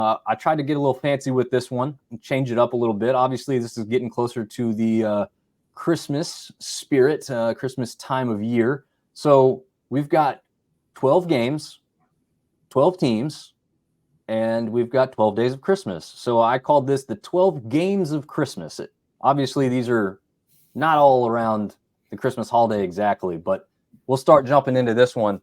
I tried to get a little fancy with this one and change it up a little bit. Obviously, this is getting closer to the Christmas spirit, Christmas time of year. So we've got 12 games, 12 teams, and we've got 12 days of Christmas. So I called this the 12 games of Christmas. Obviously, these are not all around the Christmas holiday exactly, but we'll start jumping into this one.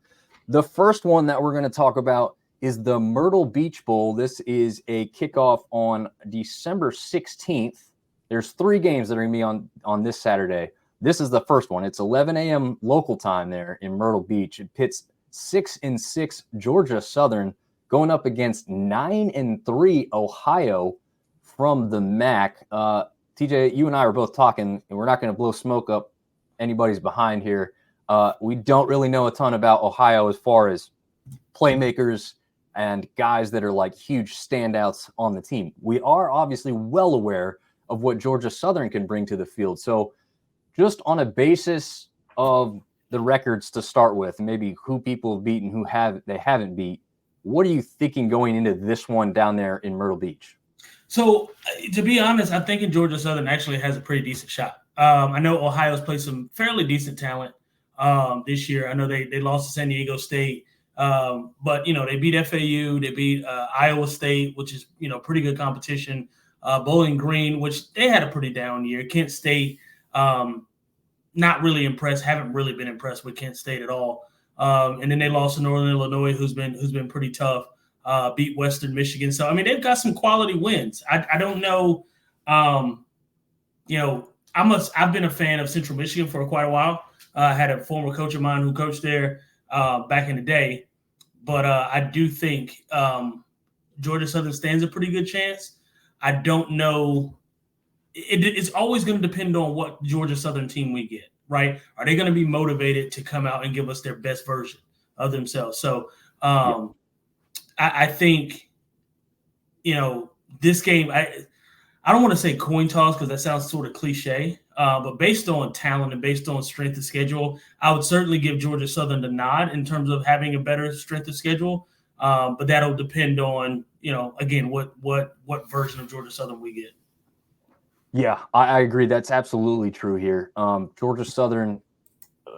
The first one that we're going to talk about is the Myrtle Beach Bowl. This is a kickoff on December 16th. There's 3 games that are going to be on this Saturday. This is the first one. It's 11 a.m. local time there in Myrtle Beach. It pits 6-6 Georgia Southern going up against 9-3 Ohio from the MAC. TJ, you and I were both talking, and we're not going to blow smoke up anybody's behind here. We don't really know a ton about Ohio as far as playmakers and guys that are like huge standouts on the team. We are obviously well aware of what Georgia Southern can bring to the field. So just on a basis of the records to start with, maybe who people have beaten, who they haven't beat, what are you thinking going into this one down there in Myrtle Beach? So to be honest, I'm thinking Georgia Southern actually has a pretty decent shot. I know Ohio's played some fairly decent talent this year. I know they lost to San Diego State. But, they beat FAU, they beat Iowa State, which is, pretty good competition. Bowling Green, which they had a pretty down year. Kent State, not really impressed, haven't really been impressed with Kent State at all. And then they lost to Northern Illinois, who's been pretty tough, beat Western Michigan. So, they've got some quality wins. I don't know, I've been a fan of Central Michigan for quite a while. I had a former coach of mine who coached there back in the day. But I do think Georgia Southern stands a pretty good chance. I don't know. It's always going to depend on what Georgia Southern team we get, right? Are they going to be motivated to come out and give us their best version of themselves? So I think, this game, I don't want to say coin toss because that sounds sort of cliche, but based on talent and based on strength of schedule, I would certainly give Georgia Southern the nod in terms of having a better strength of schedule. But that'll depend on, again, what version of Georgia Southern we get. Yeah, I agree. That's absolutely true here. Georgia Southern,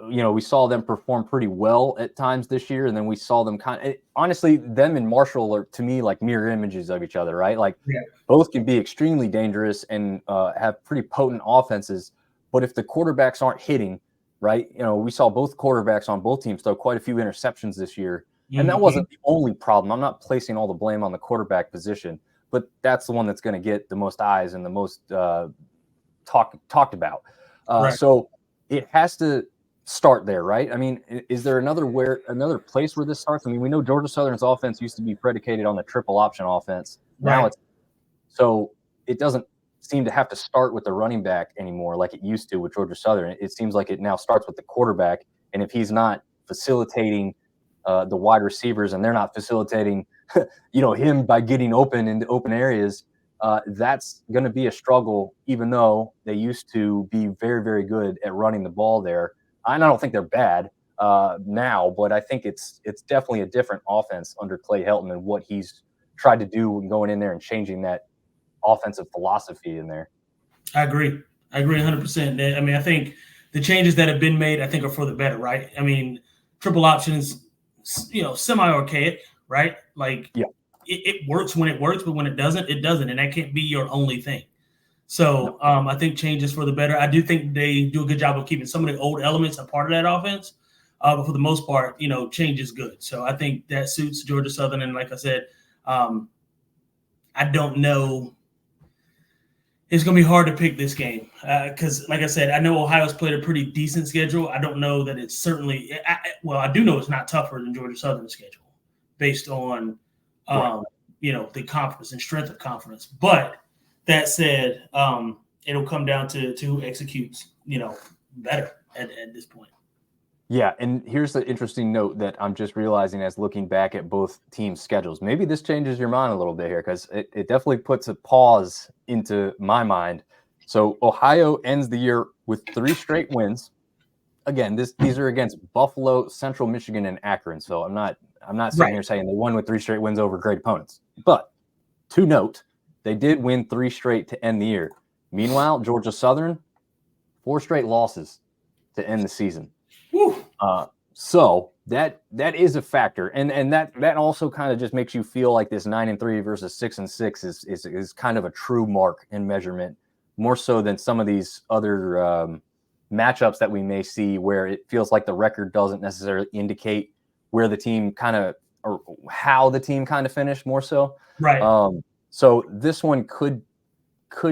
we saw them perform pretty well at times this year, and then we saw them honestly, them and Marshall are, to me, like mirror images of each other, right? Like both can be extremely dangerous and have pretty potent offenses, but if the quarterbacks aren't hitting, right? We saw both quarterbacks on both teams throw quite a few interceptions this year, and that wasn't the only problem. I'm not placing all the blame on the quarterback position, but that's the one that's going to get the most eyes and the most talked about. Right. So it has to start there, right? Is there another place where this starts? We know Georgia Southern's offense used to be predicated on the triple option offense. Now it doesn't seem to have to start with the running back anymore like it used to with Georgia Southern. It seems like it now starts with the quarterback, and if he's not facilitating the wide receivers and they're not facilitating him by getting open into open areas, that's going to be a struggle, even though they used to be very, very good at running the ball there. I don't think they're bad now, but I think it's definitely a different offense under Clay Helton and what he's tried to do when going in there and changing that offensive philosophy in there. I agree 100%. I think the changes that have been made, I think, are for the better, right? Triple options, semi-archaic, right? Like, it works when it works, but when it doesn't, it doesn't, and that can't be your only thing. So I think changes for the better. I do think they do a good job of keeping some of the old elements a part of that offense, but for the most part, change is good. So I think that suits Georgia Southern, and like I said, I don't know. It's going to be hard to pick this game because, like I said, I know Ohio's played a pretty decent schedule. I don't know that it's certainly I do know it's not tougher than Georgia Southern's schedule based on, the confidence and strength of confidence. But that said, it'll come down to who executes, better at this point. Yeah, and here's the interesting note that I'm just realizing as looking back at both teams' schedules. Maybe this changes your mind a little bit here because it definitely puts a pause into my mind. So Ohio ends the year with 3 straight wins. Again, these are against Buffalo, Central Michigan, and Akron. So I'm not sitting here saying they won with 3 straight wins over great opponents. But to note, they did win 3 straight to end the year. Meanwhile, Georgia Southern, 4 straight losses to end the season. So that is a factor, and that also kind of just makes you feel like this 9-3 versus 6-6 is kind of a true mark and measurement, more so than some of these other matchups that we may see where it feels like the record doesn't necessarily indicate where the team kind of or how the team kind of finished more so. Right. So this one could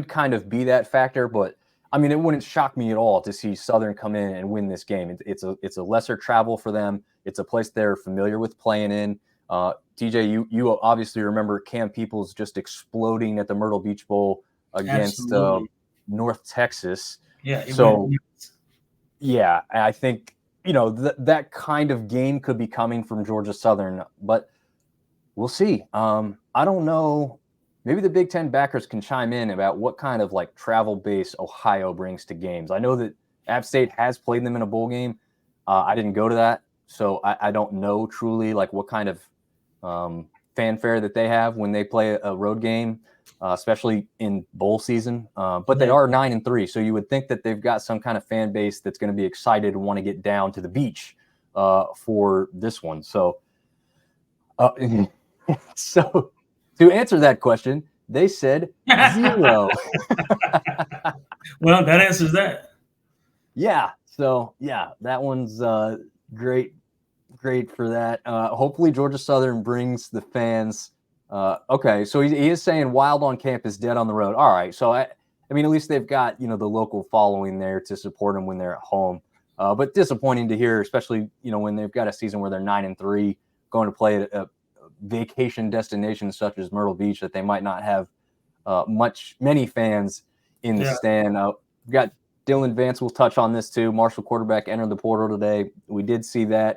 kind of be that factor, but I mean, it wouldn't shock me at all to see Southern come in and win this game. It's a lesser travel for them. It's a place they're familiar with playing in. TJ, you obviously remember Cam Peoples just exploding at the Myrtle Beach Bowl against North Texas. Yeah. So, yeah, I think, you know, that kind of game could be coming from Georgia Southern, but we'll see. I don't know. Maybe the Big Ten backers can chime in about what kind of like travel base Ohio brings to games. I know that App State has played them in a bowl game. I didn't go to that, so I don't know truly like what kind of fanfare that they have when they play a road game, especially in bowl season. But they are 9-3, so you would think that they've got some kind of fan base that's going to be excited and want to get down to the beach for this one. So, so. To answer that question, they said 0. Well, that answers that. Yeah. So, yeah, that one's great for that. Hopefully, Georgia Southern brings the fans. Okay, so he is saying wild on campus, dead on the road. All right. So, I mean, at least they've got, you know, the local following there to support them when they're at home. But disappointing to hear, especially, you know, when they've got a season where they're 9-3, going to play at a vacation destinations such as Myrtle Beach, that they might not have many fans in the stand. We've got Dylan Vance will touch on this too. Marshall quarterback entered the portal today. We did see that.